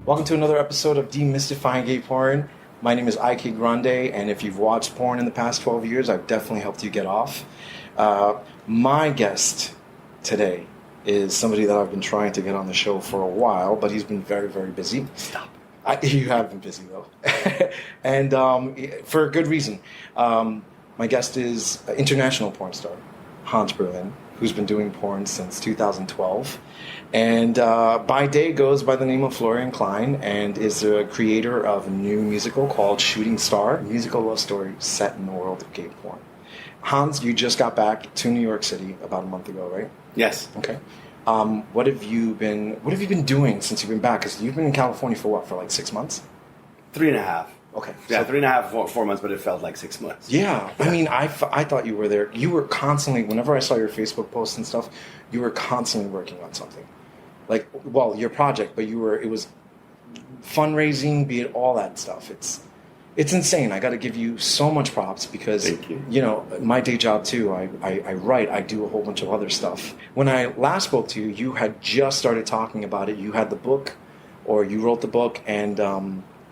Welcome to another episode of Demystifying Gay Porn. My name is IK Grande, and if you've watched porn in the past 12 years, I've definitely helped you get off. My guest today is somebody that I've been trying to get on the show for a while, but he's been very, very busy. Stop. You have been busy, though. And for a good reason. My guest is an international porn star, HANS, who's been doing porn since 2012. And by day goes by the name of Florian Klein and is the creator of a new musical called Shooting Star, a musical love story set in the world of gay porn. HANS, you just got back to New York City about a month ago, right? Yes. Okay. What have you been doing since you've been back? Because you've been in California for what, for like 6 months? 3.5. Okay. Yeah, So- 3.5, 4 months, but it felt like 6 months. Yeah. I mean, I thought you were there. You were constantly, whenever I saw your Facebook posts and stuff, you were constantly working on something. Like, well, your project, but it was fundraising, be it all that stuff. It's insane. I got to give you so much props because, Thank you. you know, my day job too, I write, I do a whole bunch of other stuff. When I last spoke to you, you had just started talking about it. You had the book, or you wrote the book, and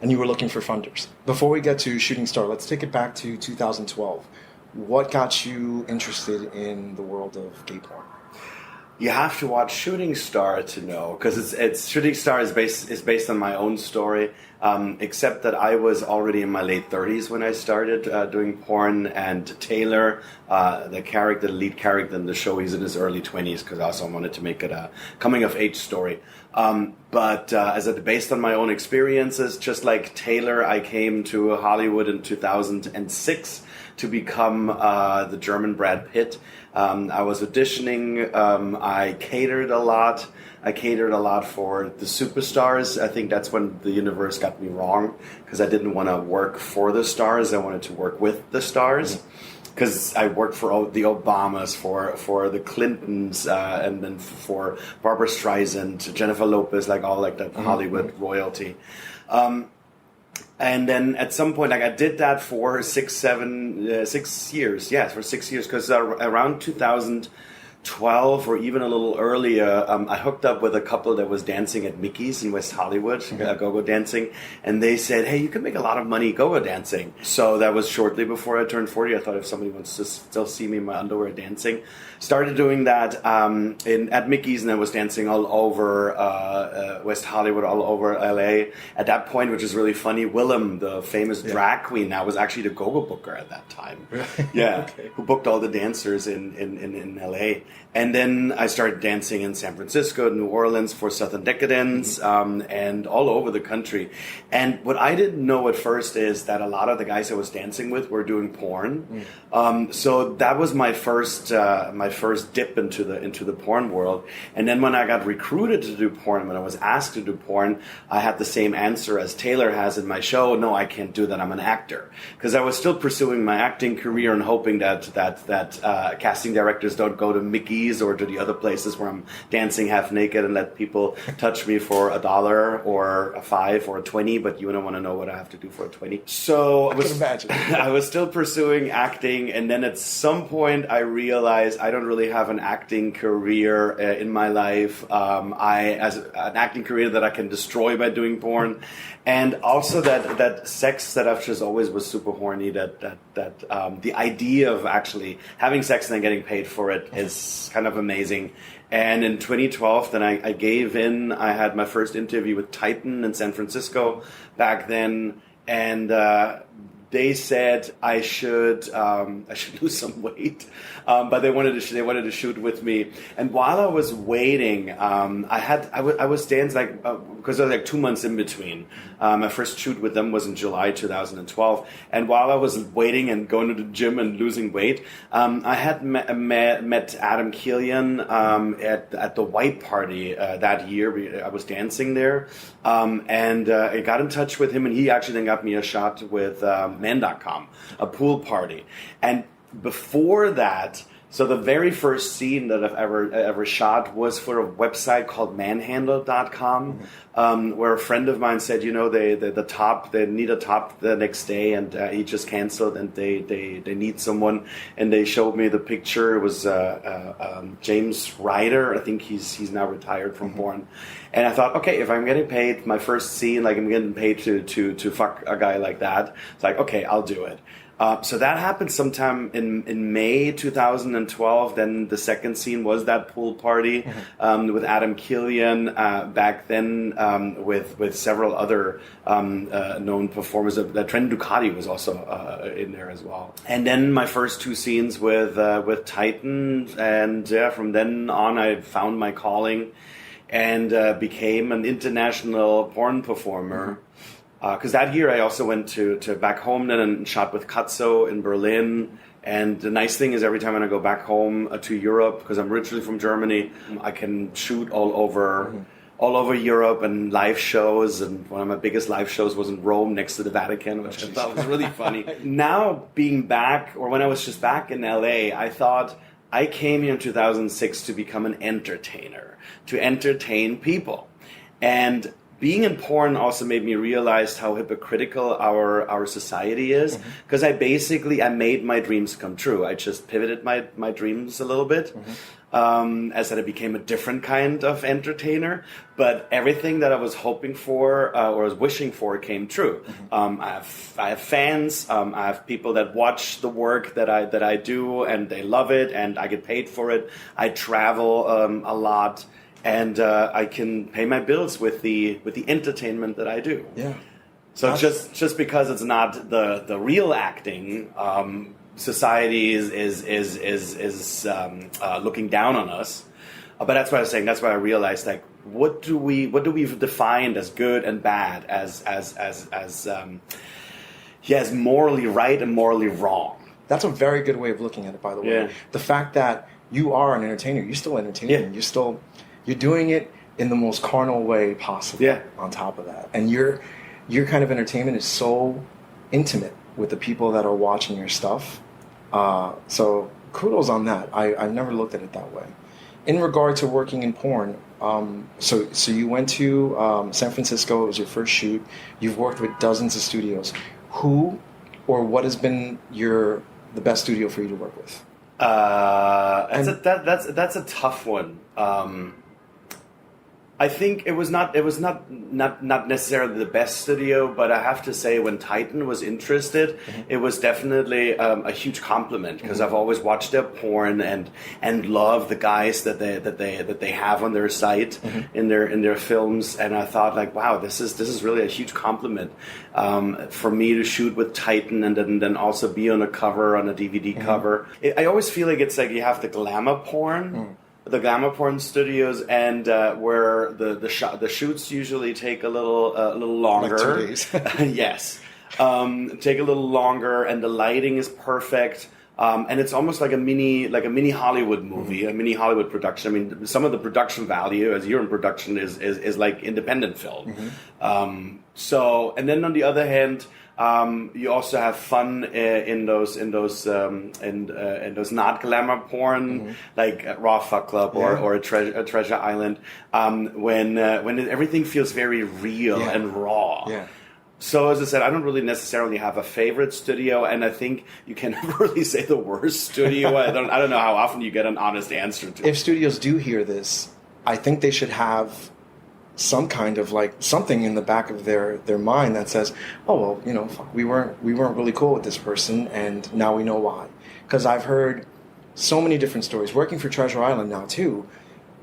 you were looking for funders. Before we get to Shooting Star, let's take it back to 2012. What got you interested in the world of gay porn? You have to watch Shooting Star to know, because it's Shooting Star is based on my own story, except that I was already in my late 30s when I started doing porn, and Taylor, the lead character in the show, he's in his early 20s, because I also wanted to make it a coming-of-age story. But based on my own experiences, just like Taylor, I came to Hollywood in 2006 to become the German Brad Pitt. I was auditioning. I catered a lot. I catered a lot for the superstars. I think that's when the universe got me wrong, because I didn't want to work for the stars. I wanted to work with the stars. Because I worked for the Obamas, for the Clintons, and then for Barbara Streisand, Jennifer Lopez, like all like that Hollywood royalty. And then at some point, like I did that for 6 years. Yes, for 6 years, because around 2012 or even a little earlier, I hooked up with a couple that was dancing at Mickey's in West Hollywood, go-go dancing, and they said, "Hey, you can make a lot of money go-go dancing." So that was shortly before I turned 40. I thought if somebody wants to still see me in my underwear dancing, started doing that at Mickey's, and I was dancing all over West Hollywood, all over LA. At that point, which is really funny, Willem, the famous drag queen, I was actually the go-go booker at that time. Yeah, okay. Who booked all the dancers in LA. And then I started dancing in San Francisco, New Orleans for Southern Decadence, and all over the country. And what I didn't know at first is that a lot of the guys I was dancing with were doing porn. So that was my first dip into the porn world. And then when I got recruited to do porn, when I was asked to do porn, I had the same answer as Taylor has in my show. No, I can't do that. I'm an actor. Because I was still pursuing my acting career and hoping that casting directors don't go to Mickey's or to the other places where I'm dancing half naked and let people touch me for $1 or $5 or $20, but you don't want to know what I have to do for $20. So I can imagine. I was still pursuing acting, and then at some point I realized I don't really have an acting career in my life. As an acting career that I can destroy by doing porn, and also that sex that I've just always was super horny. That the idea of actually having sex and then getting paid for it is kind of amazing. And in 2012, then I gave in. I had my first interview with Titan in San Francisco back then, and they said I should lose some weight, but they wanted to shoot with me. And while I was waiting, I was dancing because I was like 2 months in between. My first shoot with them was in July 2012, and while I was waiting and going to the gym and losing weight, I had met Adam Killian at the White Party that year. I was dancing there, and I got in touch with him, and he actually then got me a shot with Men.com, a pool party. And before that, So the very first scene that I've ever shot was for a website called manhandle.com, where a friend of mine said, they need a top the next day, and he just canceled, and they need someone, and they showed me the picture. It was James Ryder. I think he's now retired from porn, and I thought, okay, if I'm getting paid my first scene, like I'm getting paid to fuck a guy like that, it's like, okay, I'll do it. So that happened sometime in May 2012. Then the second scene was that pool party with Adam Killian, back then with several other known performers. Trent Ducati was also in there as well. And then my first two scenes with Titan, and from then on I found my calling and became an international porn performer. Because that year I also went to back home then and shot with Katzo in Berlin. And the nice thing is every time when I go back home to Europe, because I'm originally from Germany, I can shoot all over Europe and live shows. And one of my biggest live shows was in Rome next to the Vatican, which I thought was really funny. Now being back, or when I was just back in LA, I thought I came here in 2006 to become an entertainer, to entertain people. And being in porn also made me realize how hypocritical our society is, because I made my dreams come true. I just pivoted my dreams a little bit, as that I became a different kind of entertainer. But everything that I was hoping for or was wishing for came true. I have fans. I have people that watch the work that I do, and they love it, and I get paid for it. I travel a lot. And I can pay my bills with the entertainment that I do. Yeah. So just because it's not the real acting, society is looking down on us. But that's what I was saying. That's why I realized, like, what do we've defined as good and bad, as morally right and morally wrong. That's a very good way of looking at it, by the way. Yeah. The fact that you are an entertainer, you're still entertaining. Yeah. You're doing it in the most carnal way possible. Yeah. On top of that, and your kind of entertainment is so intimate with the people that are watching your stuff. So kudos on that. I've never looked at it that way. In regard to working in porn, so you went to San Francisco. It was your first shoot. You've worked with dozens of studios. Who or what has been the best studio for you to work with? That's a tough one. I think it was not necessarily the best studio, but I have to say when Titan was interested, it was definitely a huge compliment, because I've always watched their porn and love the guys that they have on their site in their films, and I thought, like, wow, this is really a huge compliment for me to shoot with Titan and then also be on a cover, on a DVD cover. I always feel like it's like you have the glamour porn. The glamour porn studios, and where the shoots usually take a little longer. Like 2 days. Yes, take a little longer, and the lighting is perfect. And it's almost like a mini Hollywood movie, a mini Hollywood production. I mean, some of the production value, as you're in production, is like independent film. So, and then on the other hand, you also have fun in those not glamour porn, like Raw Fuck Club or a Treasure Island, when everything feels very real and raw. Yeah. So as I said, I don't really necessarily have a favorite studio, and I think you can never really say the worst studio. I don't know how often you get an honest answer to it. If studios do hear this, I think they should have some kind of like something in the back of their mind that says, oh well, fuck, we weren't really cool with this person, and now we know why. Because I've heard so many different stories working for Treasure Island now too.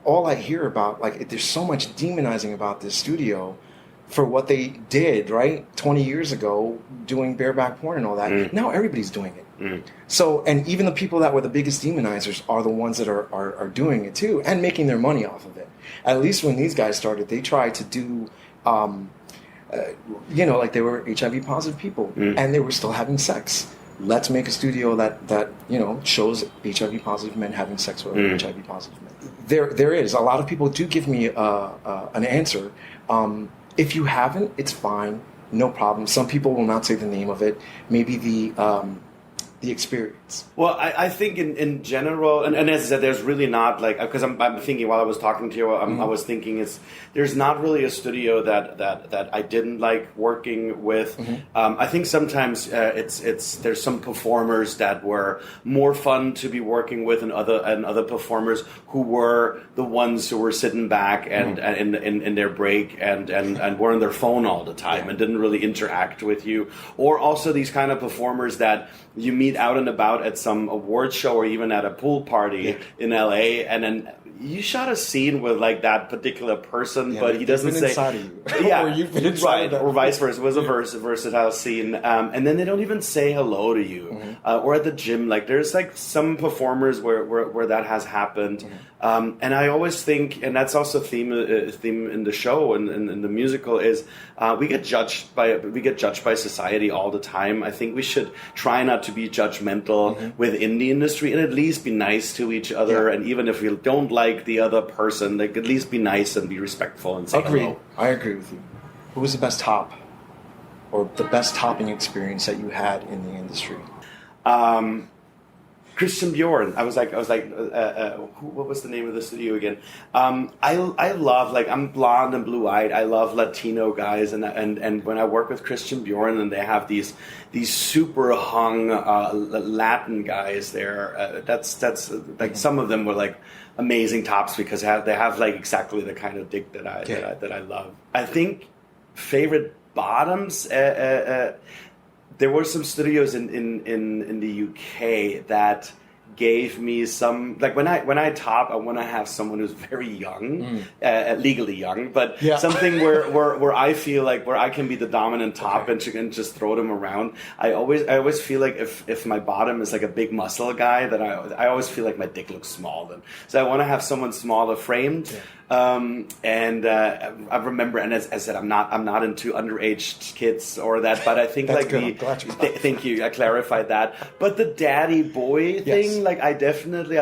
All I hear about, like, there's so much demonizing about this studio for what they did, right, 20 years ago, doing bareback porn and all that. Now everybody's doing it. So, and even the people that were the biggest demonizers are the ones that are doing it too, and making their money off of it. At least when these guys started, they tried to do, like they were HIV positive people, and they were still having sex. Let's make a studio that shows HIV positive men having sex with HIV positive men. There is a lot of people do give me an answer. If you haven't, it's fine, no problem. Some people will not say the name of it. Maybe the the experience? Well, I think in general, and as I said, there's really not like, because I'm thinking while I was talking to you, I was thinking there's not really a studio that I didn't like working with. I think sometimes there's some performers that were more fun to be working with, and other performers who were the ones who were sitting back and in their break and were on their phone all the time and didn't really interact with you, or also these kind of performers that you meet out and about at some award show or even at a pool party in LA, and then you shot a scene with like that particular person, but he doesn't say inside of you. Yeah, or you've been inside of them. or vice versa. It was a versatile scene, and then they don't even say hello to you. Or at the gym, like there's like some performers where that has happened, and I always think, and that's also a theme in the show and in the musical is we get judged by society all the time. I think we should try not to be judgmental within the industry and at least be nice to each other. And even if we don't like the other person, like at least be nice and be respectful and say hello. I agree with you. Who was the best top or the best topping experience that you had in the industry? Christian Bjorn. I was like, what was the name of the studio again? I love, like, I'm blonde and blue eyed. I love Latino guys, and when I work with Christian Bjorn and they have these super hung Latin guys there, that's like some of them were like amazing tops because they have like exactly the kind of dick that I love. I think favorite bottoms. There were some studios in the UK that gave me some, like when I top, I want to have someone who's very young, legally young, but something where I feel like where I can be the dominant top and just throw them around. I always feel like if my bottom is like a big muscle guy, that I always feel like my dick looks small then. So I want to have someone smaller framed. I remember, and as I said, I'm not into underage kids or that, but I think That's like good. I'm glad you thank you, I clarified that. But the daddy boy thing, like I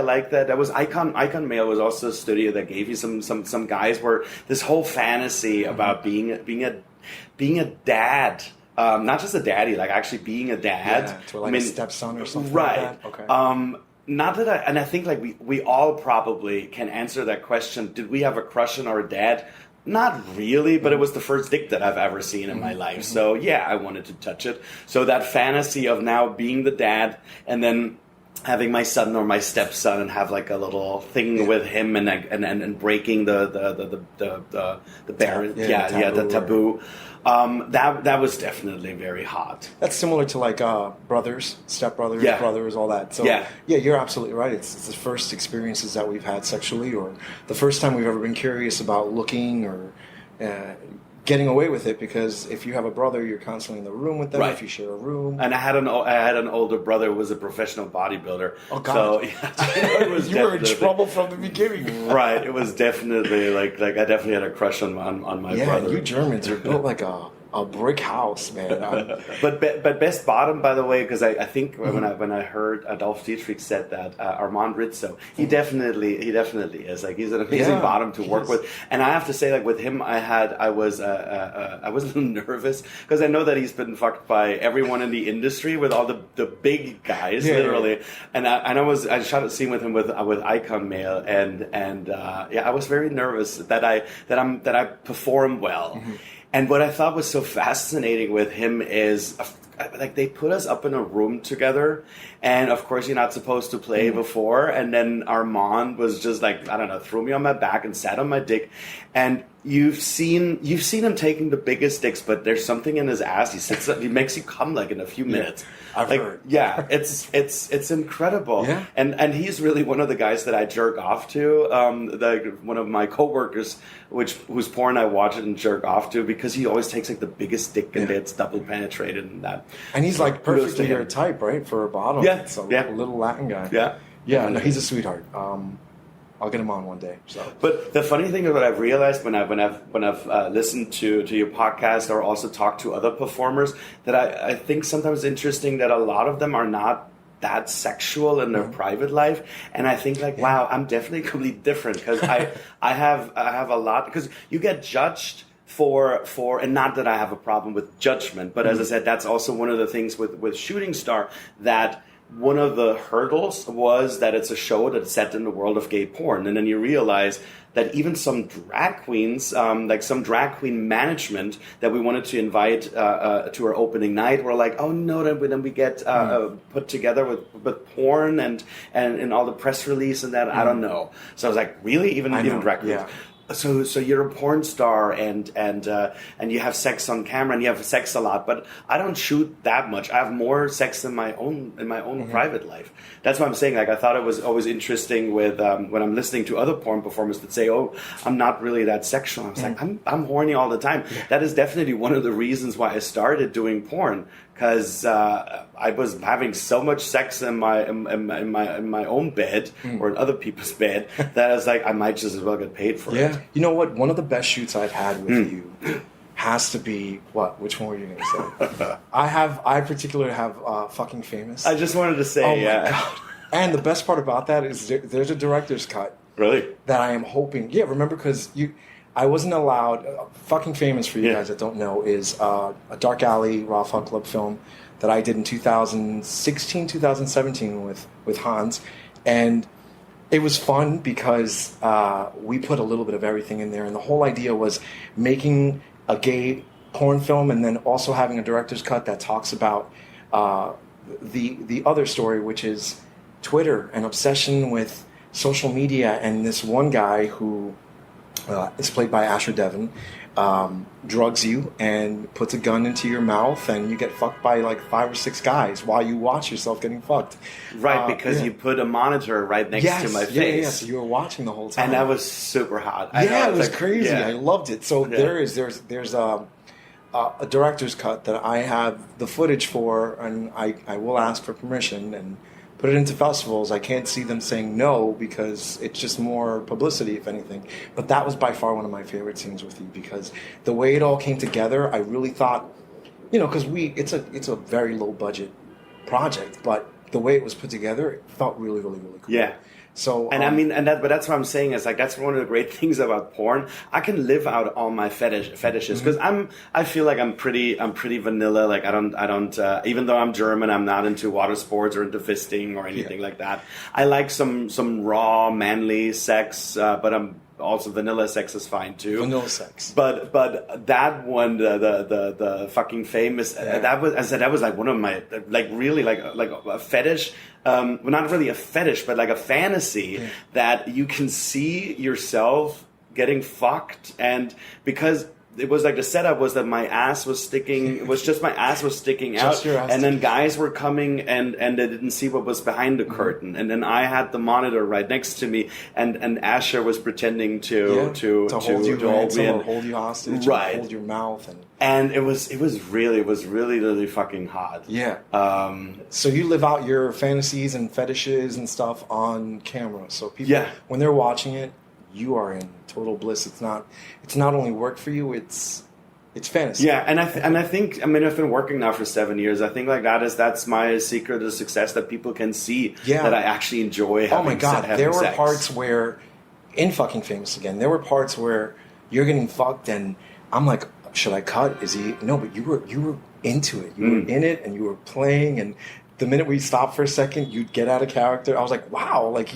like that. That was Icon Mail was also a studio that gave you some guys where this whole fantasy about being a dad. Not just a daddy, like actually being a dad. To like a stepson or something right. like that. Okay. Not that I think like we all probably can answer that question. Did we have a crush on our dad? Not really, but it was the first dick that I've ever seen in my life. So yeah, I wanted to touch it. So that fantasy of now being the dad and then having my son or my stepson and have like a little thing with him and breaking the barrier, the taboo. That was definitely very hot. That's similar to like brothers, stepbrothers, brothers, all that. So yeah, you're absolutely right. It's the first experiences that we've had sexually, or the first time we've ever been curious about looking or getting away with it. Because if you have a brother, you're constantly in the room with them. Right. If you share a room, and I had an older brother who was a professional bodybuilder. Oh God! So it was you were in trouble from the beginning. Right. It was definitely like I definitely had a crush on my brother. You Germans are built like a brick house, man. But best bottom, by the way, because I think when I heard Adolf Dietrich said that Armand Rizzo, he definitely is like he's an amazing bottom to work with. And I have to say, like with him, I was a little nervous because I know that he's been fucked by everyone in the industry with all the big guys, literally. And I shot a scene with him with Icon Mail, and I was very nervous that I perform well. And what I thought was so fascinating with him is, like, they put us up in a room together, and of course you're not supposed to play before, and then Armand was just like, I don't know, threw me on my back and sat on my dick, and you've seen him taking the biggest dicks, but there's something in his ass. He makes you come like in a few minutes. I've heard. Yeah, it's incredible. Yeah. And he's really one of the guys that I jerk off to. One of my coworkers, whose porn I watch it and jerk off to, because he always takes like the biggest dick and gets double penetrated and that. And he's like perfectly your type, right, for a bottom. Yeah, it's a little Latin guy. Yeah. No, he's a sweetheart. I'll get him on one day. So. But the funny thing is, what I've realized when I've listened to your podcast or also talked to other performers, that I think sometimes it's interesting that a lot of them are not that sexual in their private life, and I think like, wow, I'm definitely completely different because I have a lot, because you get judged for and not that I have a problem with judgment, but as I said, that's also one of the things with Shooting Star, that one of the hurdles was that it's a show that's set in the world of gay porn. And then you realize that even some drag queens, like some drag queen management that we wanted to invite to our opening night, were like, oh no, then we get put together with porn and all the press release and that. I don't know. So I was like, really? Even drag queens? Yeah. So you're a porn star and you have sex on camera and you have sex a lot, but I don't shoot that much. I have more sex in my own private life. That's what I'm saying. Like, I thought it was always interesting with when I'm listening to other porn performers that say, "Oh, I'm not really that sexual." I was like, I'm horny all the time. Yeah. That is definitely one of the reasons why I started doing porn. Because I was having so much sex in my own bed or in other people's bed that I was like, I might just as well get paid for it. You know what? One of the best shoots I've had with you has to be what? Which one were you going to say? I particularly have Fucking Famous. I just wanted to say, oh my God. And the best part about that is there's a director's cut. Really? That I am hoping. Yeah, remember, because I wasn't allowed. Fucking Famous, for you guys that don't know, is a Dark Alley Raw Fuck Club film that I did in 2016, 2017 with HANS. And it was fun because we put a little bit of everything in there. And the whole idea was making a gay porn film and then also having a director's cut that talks about the other story, which is Twitter and obsession with social media. And this one guy who... it's played by Asher Devon, drugs you and puts a gun into your mouth and you get fucked by like 5 or 6 guys while you watch yourself getting fucked. Right, because you put a monitor right next to my face. Yeah, so you were watching the whole time. And that was super hot. It was like, crazy. Yeah. I loved it. So there's a director's cut that I have the footage for, and I will ask for permission and put it into festivals. I can't see them saying no because it's just more publicity, if anything. But that was by far one of my favorite scenes with you because the way it all came together, I really thought, because it's a very low budget project, but the way it was put together, it felt really, really, really cool. Yeah. So, but that's what I'm saying is like that's one of the great things about porn. I can live out all my fetishes because I feel like I'm pretty vanilla. Like I don't even though I'm German, I'm not into water sports or into fisting or anything like that. I like some raw manly sex, but I'm also vanilla sex is fine too. Vanilla sex. But that one, the Fucking Famous, that was like one of my like really like a fetish. Well, not really a fetish, but like a fantasy that you can see yourself getting fucked, and because it was like the setup was that my ass was sticking. It was just my ass was sticking out, and then guys were coming and they didn't see what was behind the curtain, and then I had the monitor right next to me, and Asher was pretending to hold you ransom or hold you hostage, right? Hold your mouth, and it was really fucking hot. Yeah. So you live out your fantasies and fetishes and stuff on camera, so people when they're watching it, you are in total bliss. It's not only work for you, it's fantasy. Yeah, and I think I've been working now for 7 years. I think like that's my secret of success, that people can see that I actually enjoy having. Oh my God, there were parts where in Fucking Famous again, there were parts where you're getting fucked and I'm like, should I cut? Is he no, but you were into it. You were in it and you were playing, and the minute we stopped for a second, you'd get out of character. I was like, wow, like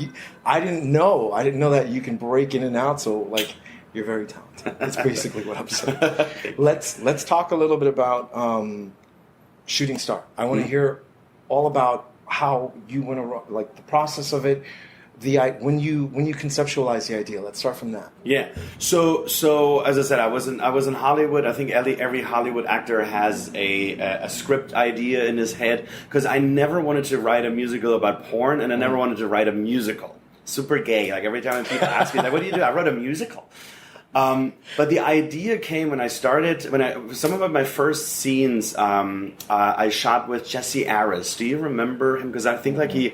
I didn't know that you can break in and out. So like, you're very talented. That's basically what I'm saying. Let's talk a little bit about Shooting Star. I want to hear all about how you went around, like the process of it. When you conceptualize the idea, let's start from that. Yeah. So as I said, I was in Hollywood. I think every Hollywood actor has a script idea in his head, because I never wanted to write a musical about porn, and I never wanted to write a musical. Super gay. Like every time people ask me, like, "What do you do?" I wrote a musical. But the idea came when some of my first scenes I shot with Jesse Aris. Do you remember him? Because I think like he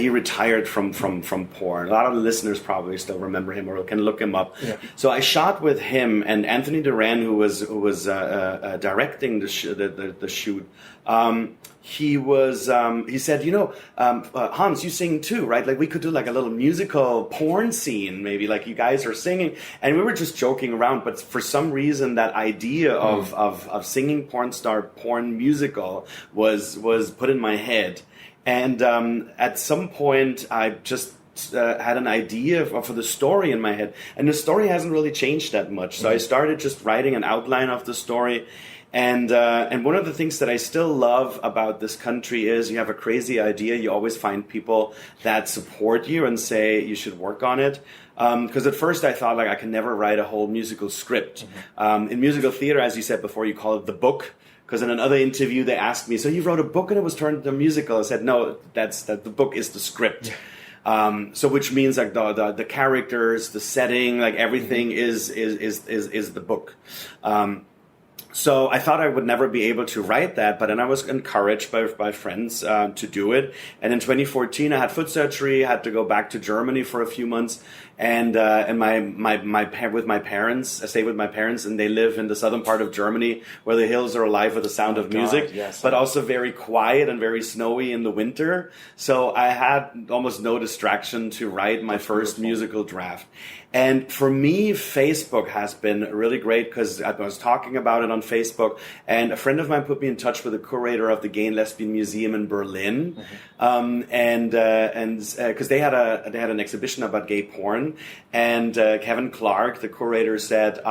retired from porn. A lot of the listeners probably still remember him or can look him up. Yeah. So I shot with him and Anthony Duran, who was directing the shoot. He said, Hans, you sing too, right? Like we could do like a little musical porn scene, maybe like you guys are singing. And we were just joking around, but for some reason that idea of singing porn musical was put in my head. And at some point, I just had an idea for the story in my head, and the story hasn't really changed that much. So I started just writing an outline of the story. And one of the things that I still love about this country is you have a crazy idea, you always find people that support you and say you should work on it. Because at first I thought, like, I can never write a whole musical script. In musical theater, as you said before, you call it the book. Because in another interview they asked me, so you wrote a book and it was turned into a musical? I said, no, the book is the script. So which means like the characters, the setting, like everything is the book. So I thought I would never be able to write that, but then I was encouraged by friends to do it. And in 2014, I had foot surgery, had to go back to Germany for a few months, and with my parents, I stayed with my parents, and they live in the southern part of Germany where the hills are alive with the sound of music, but also very quiet and very snowy in the winter. So I had almost no distraction to write my first musical draft. And for me, Facebook has been really great because I was talking about it on Facebook, and a friend of mine put me in touch with the curator of the Gay and Lesbian Museum in Berlin, and because they had an exhibition about gay porn, and Kevin Clark, the curator, said,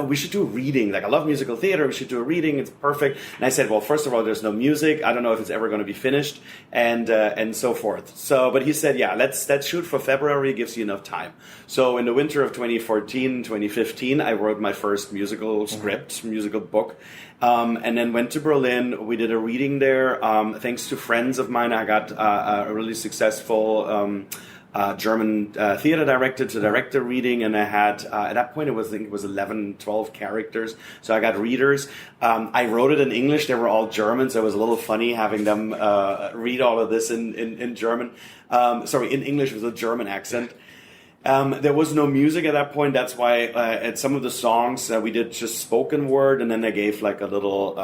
we should do a reading. Like, I love musical theater, we should do a reading. It's perfect. And I said, well, first of all, there's no music. I don't know if it's ever going to be finished, and so forth. So, but he said, yeah, let's shoot for February. It gives you enough time. So in the winter of 2014, 2015, I wrote my first musical script, musical book, and then went to Berlin. We did a reading there. Thanks to friends of mine, I got a really successful German theater director to direct the reading, and I had, at that point, I think it was 11, 12 characters, so I got readers. I wrote it in English. They were all German, so it was a little funny having them read all of this in German. In English with a German accent. There was no music at that point. That's why at some of the songs we did just spoken word, and then they gave like a little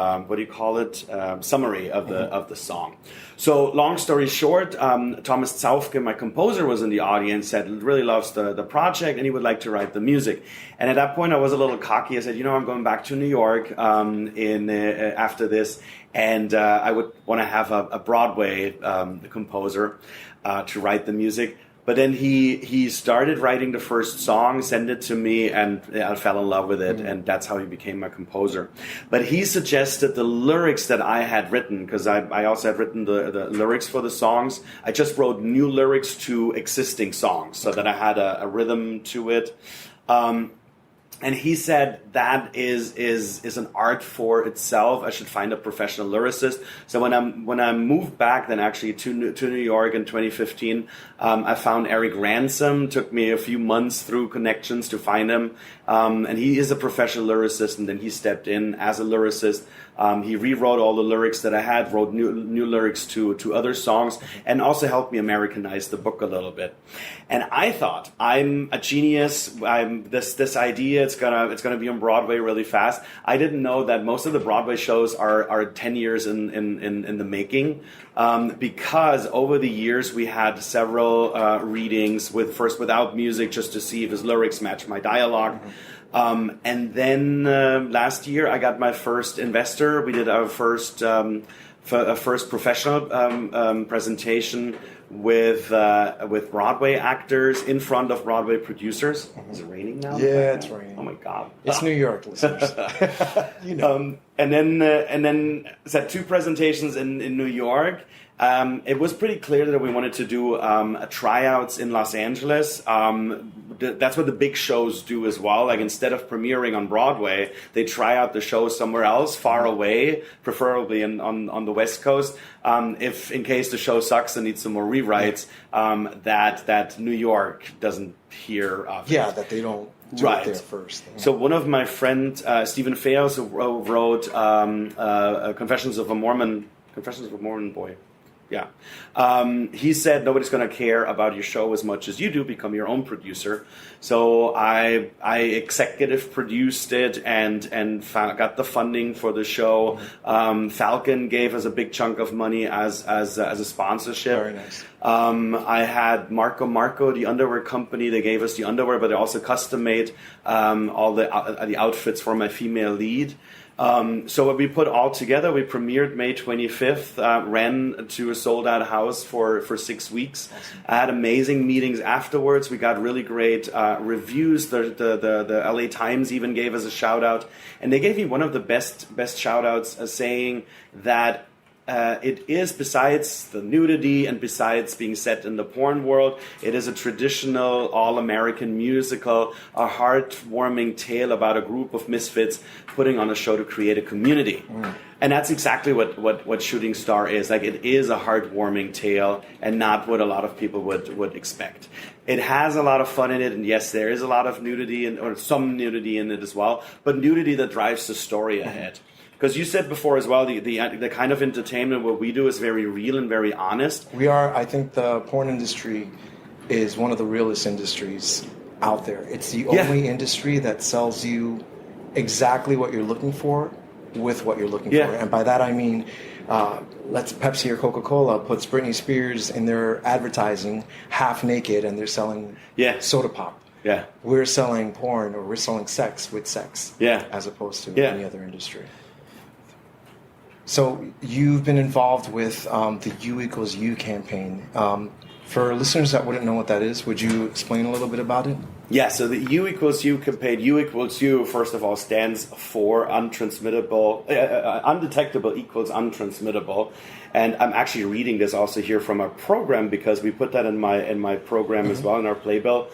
summary of the song. So long story short, Thomas Zaufke, my composer, was in the audience. Said really loves the project and he would like to write the music. And at that point, I was a little cocky. I said, I'm going back to New York after this, and I would want to have a Broadway composer to write the music. But then he started writing the first song, sent it to me, and I fell in love with it, and that's how he became my composer. But he suggested the lyrics that I had written, because I also had written the lyrics for the songs. I just wrote new lyrics to existing songs, so that I had a rhythm to it. And he said that is an art for itself. I should find a professional lyricist. So when I moved back then actually to New York in 2015, I found Eric Ransom. Took me a few months through connections to find him, and he is a professional lyricist. And then he stepped in as a lyricist. He rewrote all the lyrics that I had, wrote new lyrics to other songs, and also helped me Americanize the book a little bit. And I thought, I'm a genius. This idea, it's gonna be on Broadway really fast. I didn't know that most of the Broadway shows are 10 years in the making, because over the years we had several readings first without music, just to see if his lyrics match my dialogue. And then last year I got my first investor. We did our first professional presentation with Broadway actors in front of Broadway producers. Is it raining now? Yeah, it's raining. Oh my God! It's New York, listeners. And then had two presentations in New York. It was pretty clear that we wanted to do tryouts in Los Angeles. That's what the big shows do as well. Like, instead of premiering on Broadway, they try out the show somewhere else, far away, preferably on the West Coast. If in case the show sucks and needs some more rewrites, that New York doesn't hear of it. Yeah, that they don't do it there first. So one of my friends, Stephen Fales, who wrote Confessions of a Mormon Boy. Yeah. He said, nobody's going to care about your show as much as you do. Become your own producer. So I executive produced it and got the funding for the show. Falcon gave us a big chunk of money as a sponsorship. Very nice. I had Marco, the underwear company. They gave us the underwear, but they also custom made all the outfits for my female lead. So what we put all together, we premiered May 25th, ran to a sold-out house for 6 weeks. Awesome. I had amazing meetings afterwards. We got really great reviews. The LA Times even gave us a shout-out. And they gave me one of the best shout-outs saying that it is, besides the nudity and besides being set in the porn world, it is a traditional all-American musical, a heartwarming tale about a group of misfits putting on a show to create a community. And that's exactly what Shooting Star is. Like, it is a heartwarming tale and not what a lot of people would expect. It has a lot of fun in it, and yes, there is a lot of nudity or some nudity in it as well, but nudity that drives the story ahead. Because you said before as well, the kind of entertainment what we do is very real and very honest. I think the porn industry is one of the realest industries out there. It's the only industry that sells you exactly what you're looking for with what you're looking for. And by that I mean, let's Pepsi or Coca-Cola puts Britney Spears in their advertising half naked and they're selling soda pop. Yeah. We're selling porn, or we're selling sex with sex, as opposed to any other industry. So you've been involved with the U=U campaign. For listeners that wouldn't know what that is, would you explain a little bit about it? Yeah, so the U=U campaign, U=U, first of all, stands for untransmittable, undetectable equals untransmittable. And I'm actually reading this also here from our program, because we put that in my program as well, in our playbill.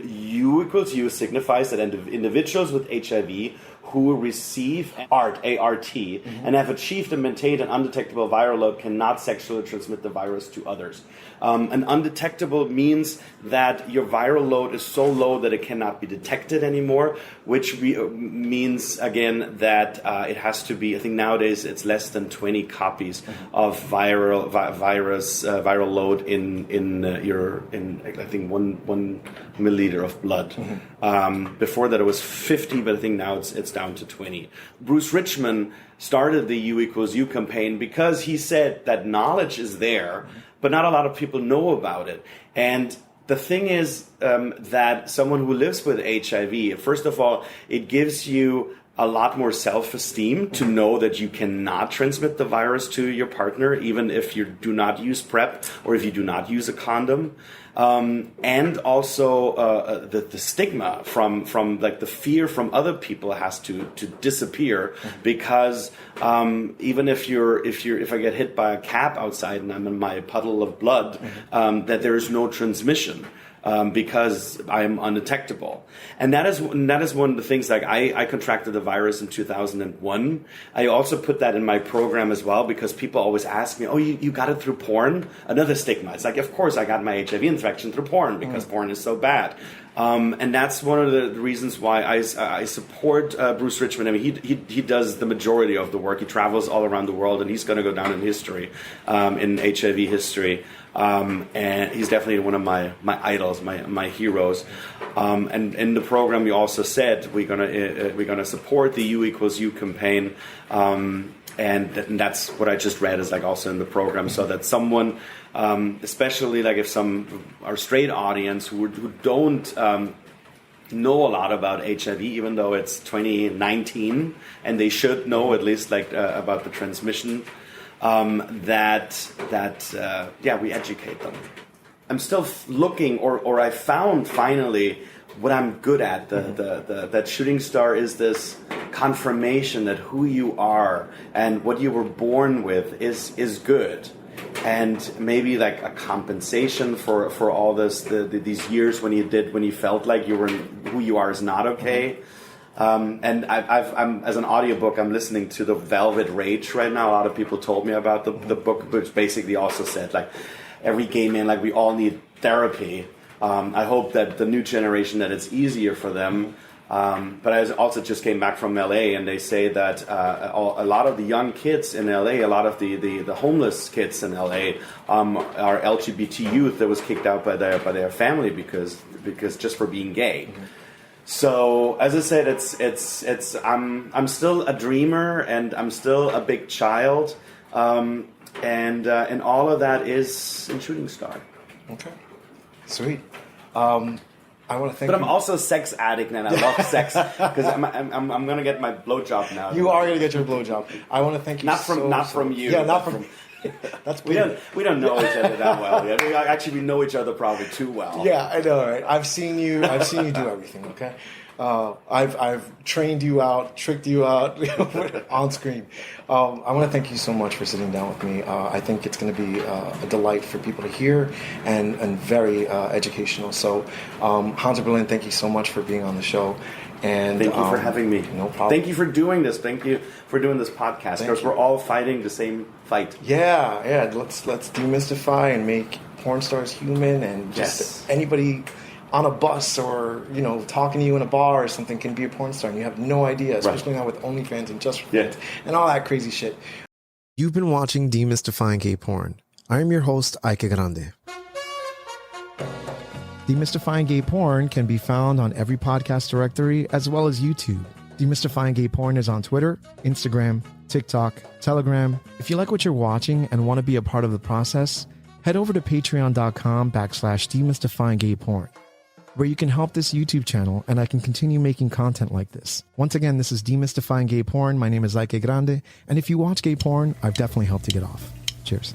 U=U signifies that individuals with HIV who receive ART, A-R-T, and have achieved and maintained an undetectable viral load cannot sexually transmit the virus to others. An undetectable means that your viral load is so low that it cannot be detected anymore, which means, again, that it has to be, I think nowadays it's less than 20 copies of viral load in I think one milliliter of blood. Before that it was 50, but I think now it's down to 20. Bruce Richmond started the U=U campaign because he said that knowledge is there, but not a lot of people know about it. And the thing is that someone who lives with HIV, first of all, it gives you a lot more self-esteem to know that you cannot transmit the virus to your partner, even if you do not use PrEP or if you do not use a condom. And also the stigma from like the fear from other people has to disappear, because even if I get hit by a cab outside and I'm in my puddle of blood, that there is no transmission. Because I am undetectable. And that is one of the things. Like, I contracted the virus in 2001. I also put that in my program as well, because people always ask me, oh, you got it through porn? Another stigma. It's like, of course I got my HIV infection through porn, because porn is so bad. And that's one of the reasons why I support Bruce Richmond. I mean, he does the majority of the work. He travels all around the world, and he's going to go down in history, in HIV history. And he's definitely one of my idols, my heroes. And in the program, we also said we're gonna support the U=U campaign. And that's what I just read is like also in the program, so that someone, especially like if our straight audience who don't know a lot about HIV, even though it's 2019 and they should know at least like about the transmission, we educate them. I'm still looking, or I found finally what I'm good at. That Shooting Star is this confirmation that who you are and what you were born with is good, and maybe like a compensation for all these years when you felt like who you are is not okay. And I'm as an audiobook, I'm listening to The Velvet Rage right now. A lot of people told me about the book, which basically also said like every gay man, like we all need therapy. I hope that the new generation, that it's easier for them. But I also just came back from LA, and they say that a lot of the young kids in LA, a lot of the homeless kids in LA are LGBT youth that was kicked out by their family because just for being gay. So as I said, I'm still a dreamer, and I'm still a big child, and all of that is in Shooting Star. Okay, sweet. I want to thank But you. I'm also a sex addict, and I love sex because I'm gonna get my blowjob now. You are going to get your blowjob. I want to thank you. Not from you. Yeah, not from. That's we don't know each other that well yet. We know each other probably too well. Yeah, I know, right? I've seen you do everything. Okay, I've trained you out, tricked you out on screen. I want to thank you so much for sitting down with me. I think it's going to be a delight for people to hear and very educational. So, Hans Berlin, thank you so much for being on the show. And thank you for having me. No problem. Thank you for doing this. Thank you for doing this podcast because we're all fighting the same fight. Yeah. Let's demystify and make porn stars human, and just anybody on a bus or talking to you in a bar or something can be a porn star, and you have no idea, especially now with OnlyFans and Just for Fans and all that crazy shit. You've been watching Demystifying Gay Porn. I'm your host, Ike Grande. Demystifying Gay Porn can be found on every podcast directory as well as YouTube. Demystifying Gay Porn is on Twitter, Instagram, TikTok, Telegram. If you like what you're watching and want to be a part of the process, head over to patreon.com/demystifyinggayporn, where you can help this YouTube channel and I can continue making content like this. Once again, this is Demystifying Gay Porn. My name is Ike Grande, and if you watch gay porn, I've definitely helped to get off. Cheers.